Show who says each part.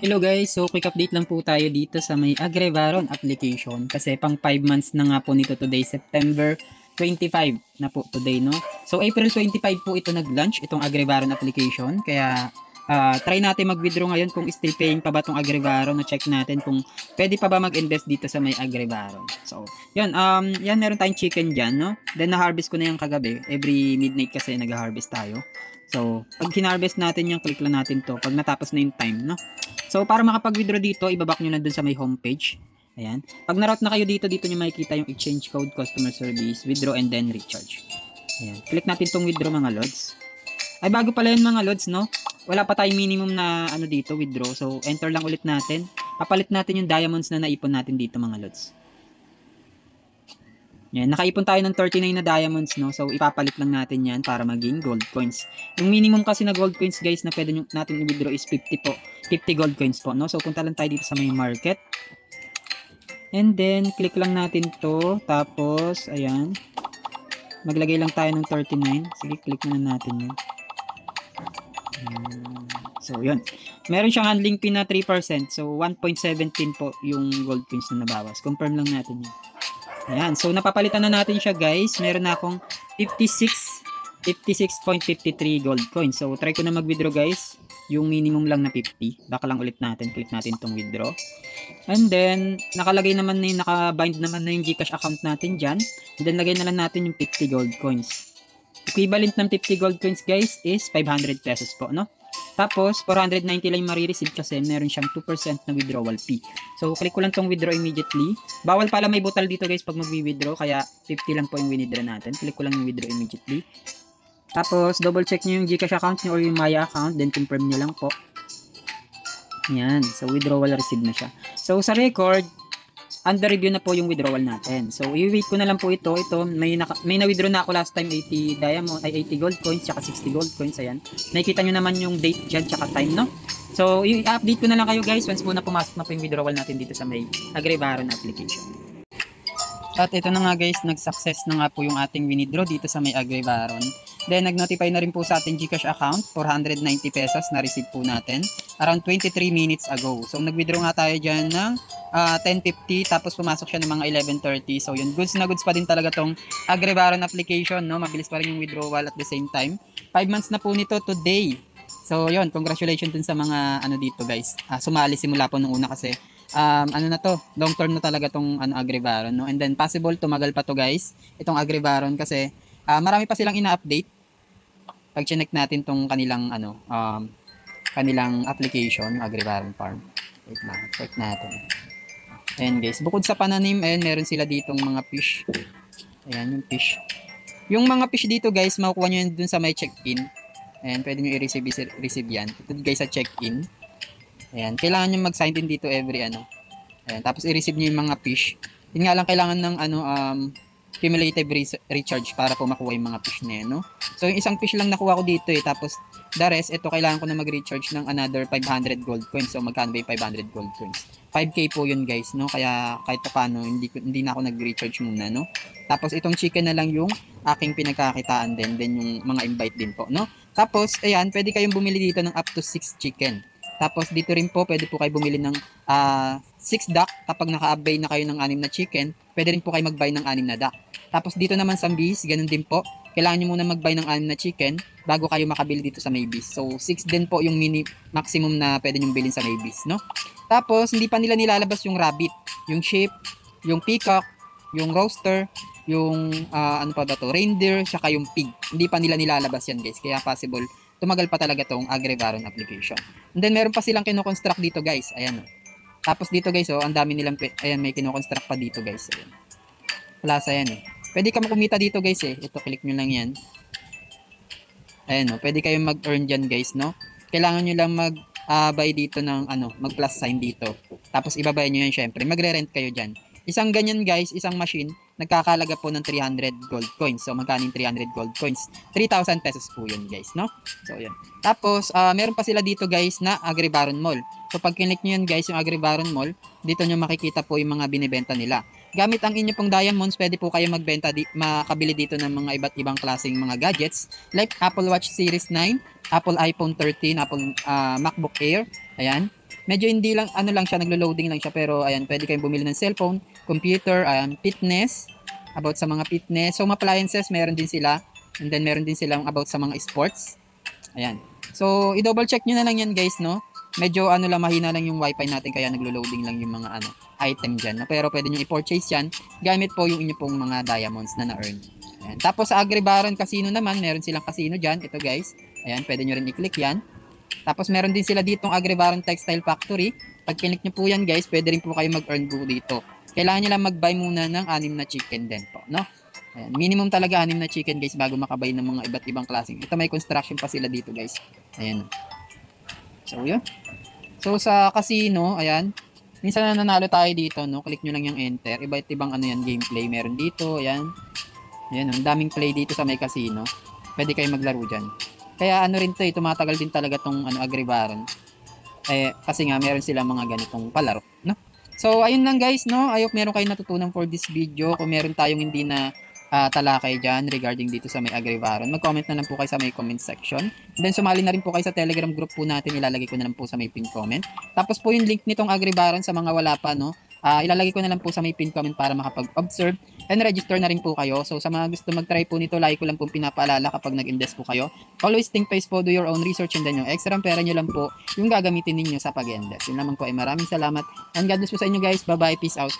Speaker 1: Hello guys, so quick update lang po tayo dito sa may Agrevaron application kasi pang 5 months na nga po nito today, September 25 na po today, no? So April 25 po ito nag-launch itong Agrevaron application, kaya try natin mag-withdraw ngayon kung still paying pa ba itong Agrevaron, na check natin kung pwede pa ba mag-invest dito sa may Agrevaron. So yan meron tayong chicken dyan, no? Then na-harvest ko na yung kagabi, every midnight kasi nag-harvest tayo. So pag hinarvest natin yung click lang natin to pag natapos na yung time, no? So, para makapag-withdraw dito, ibaback nyo na dun sa may homepage. Ayan. Pag na-route na kayo dito nyo makikita yung exchange code, customer service, withdraw, and then recharge. Ayan. Click natin tong withdraw mga lods. Ay, bago pala yun mga lods, no? Wala pa tayong minimum na ano dito, withdraw. So, enter lang ulit natin. Papalit natin yung diamonds na naipon natin dito mga lods. Yan, nakaipon tayo ng 39 na diamonds, no? So, ipapalit lang natin yan para maging gold coins. Yung minimum kasi na gold coins, guys, na pwede natin i-withdraw is 50 po. 50 gold coins po, no? So, punta lang tayo dito sa may market. And then, click lang natin to. Tapos, ayan. Maglagay lang tayo ng 39. Sige, click na natin yun. So, yun. Meron siyang handling fee na 3%. So, 1.17 po yung gold coins na nabawas. Confirm lang natin yun. Ayan. So, napapalitan na natin siya, guys. Meron na akong 56.53 gold coins. So, try ko na mag-withdraw, guys. Yung minimum lang na 50. Baka lang ulit natin. Click natin itong withdraw. And then, nakalagay naman na yung, nakabind naman na yung Gcash account natin dyan. And then, lagay na lang natin yung 50 gold coins. Equivalent ng 50 gold coins, guys, is 500 pesos po, no? Tapos, 490 lang marireceive kasi meron siyang 2% na withdrawal fee. So, click ko lang tong withdraw immediately. Bawal pala may butal dito, guys, pag mag-withdraw. Kaya, 50 lang po yung withdraw natin. Click ko lang yung withdraw immediately. Tapos, double check nyo yung Gcash account nyo or yung Maya account. Then, confirm nyo lang po. Yan. So, withdrawal received na siya. So, sa record, under review na po yung withdrawal natin. So, i-wait ko na lang po ito. Ito, may na-withdraw na ako last time, 80 diamond, ay 80 gold coins, tsaka 60 gold coins. Ayan. Nakikita nyo naman yung date dyan, tsaka time, no? So, i-update ko na lang kayo, guys, once po na pumasok na po yung withdrawal natin dito sa may Agrevaron application. At ito na nga, guys, nag-success na nga po yung ating withdraw dito sa may Agrevaron. Then, nag-notify na rin po sa ating Gcash account, 490 pesos na receive po natin around 23 minutes ago. So, nag-withdraw nga tayo dyan ng 10.50, tapos pumasok siya ng mga 11.30. So, yun, goods na goods pa din talaga tong Agrevaron application, no? Mabilis pa rin yung withdrawal at the same time. 5 months na po nito today. So, yun, congratulations dun sa mga ano dito, guys. Sumali simula po nung una kasi ano na to, long term na talaga tong Agrevaron, no? And then possible tumagal pa to, guys, itong Agrevaron kasi marami pa silang ina-update. Pag check natin tong kanilang kanilang application, Agrevaron Farm. Wait na, check natin. Ayan, guys, bukod sa pananim, ayan, meron sila ditong mga fish. Ayan, yung fish. Yung mga fish dito, guys, makukuha nyo yun dun sa may check-in. Ayan, pwede nyo i-receive yan. Ito, guys, sa check-in. Ayan, kailangan nyo mag-sign in dito every ano. Ayan, tapos i-receive nyo yung mga fish. Yun nga lang, kailangan ng cumulative recharge para po makuha yung mga fish na yan, no? So, yung isang fish lang nakuha ko dito tapos the rest, ito kailangan ko na mag-recharge ng another 500 gold coins. So, magkano ba yung 500 gold coins? 5k po yun, guys, no? Kaya kahit pa paano, hindi na ako nag-recharge muna, no? Tapos, itong chicken na lang yung aking pinagkakitaan din. Then, yung mga invite din po, no? Tapos, ayan, pwede kayong bumili dito ng up to 6 chicken. Tapos dito rin po, pwede po kayo bumili ng 6 duck. Kapag naka-buy na kayo ng 6 na chicken, pwede rin po kayo mag-buy ng 6 na duck. Tapos dito naman sa bees, ganun din po. Kailangan nyo muna mag-buy ng 6 na chicken bago kayo makabili dito sa Maybes. So 6 din po yung maximum na pwede nyo bilhin sa Maybes, no? Tapos hindi pa nila nilalabas yung rabbit, yung sheep, yung peacock, yung rooster, yung ano pa ba to, reindeer, saka yung pig. Hindi pa nila nilalabas yan, guys. Kaya possible tumagal pa talaga tong Agrevaron application. And then meron pa silang kino-construct dito, guys. Ayan, oh. Tapos dito, guys, oh, ang dami nilang ayan, may kino-construct pa dito, guys. Ayan. Plaza yan, eh. Pwede ka kumita dito, guys, eh. Ito, click nyo lang yan. Ayan, oh. Pwede kayong mag-earn dyan, guys, no? Kailangan nyo lang mag-buy dito ng mag-plus sign dito. Tapos ibabay nyo yan, syempre. Magre-rent kayo dyan. Isang ganyan, guys, isang machine, nagkakalaga po ng 300 gold coins. So, magkano yung 300 gold coins? 3,000 pesos po yun, guys, no? So, yun. Tapos, meron pa sila dito, guys, na Agrevaron Mall. So, pag click nyo yun, guys, yung Agrevaron Mall, dito nyo makikita po yung mga binibenta nila. Gamit ang inyo pong diamonds, pwede po kayo magbenta, makabili dito ng mga iba't ibang klaseng mga gadgets. Like Apple Watch Series 9, Apple iPhone 13, Apple MacBook Air. Ayan. Medyo hindi lang, ano lang siya, naglo-loading lang siya. Pero ayan, pwede kayong bumili ng cellphone, computer, ayan, fitness, about sa mga fitness. Home appliances, meron din sila. And then meron din silang about sa mga sports. Ayan. So, i-double check nyo na lang yan guys, no? Medyo ano lang, mahina lang yung wifi natin kaya naglo-loading lang yung mga ano, item dyan. No? Pero pwede nyo i-purchase yan gamit po yung inyo pong mga diamonds na na-earn. Ayan. Tapos sa Agribaron Casino naman, meron silang casino dyan. Ito guys. Ayan, pwede nyo rin i-click yan. Tapos meron din sila ditong Agribaron Textile Factory. Pag click nyo po yan guys, pwede rin po kayo mag-earn po dito. Kailangan nyo lang mag-buy muna ng 6 na chicken din po, no? Ayan, minimum talaga 6 na chicken guys bago makabay ng mga iba't ibang klaseng. Ito may construction pa sila dito guys. Ayan. So yun. So sa casino, ayan. Minsan na nanalo tayo dito, no? Click nyo lang yung enter. Iba't ibang ano yan, gameplay. Meron dito, ayan. Ayan, ang daming play dito sa may casino. Pwede kayo maglaro dyan. Kaya ano rin to, tumatagal din talaga tong ano, Agribaron. Kasi nga meron sila mga ganitong palaro, no? So ayun lang guys, no? I hope meron kayong natutunan for this video. Kung meron tayong hindi na talakay dyan regarding dito sa may Agribaron, mag-comment na lang po kayo sa may comment section. Then sumali na rin po kayo sa Telegram group po natin, ilalagay ko na lang po sa may pin comment. Tapos po yung link nitong Agribaron sa mga wala pa, no? Ilalagay ko na lang po sa may pin comment para makapag-observe and register na rin po kayo. So sa mga gusto mag-try po nito, like ko lang po pinapaalala kapag nag-invest po kayo. Always think twice po, do your own research, and then yung extra pera nyo lang po yung gagamitin ninyo sa pag-invest. Yun naman po ay maraming salamat and God bless po sa inyo guys. Bye bye, peace out.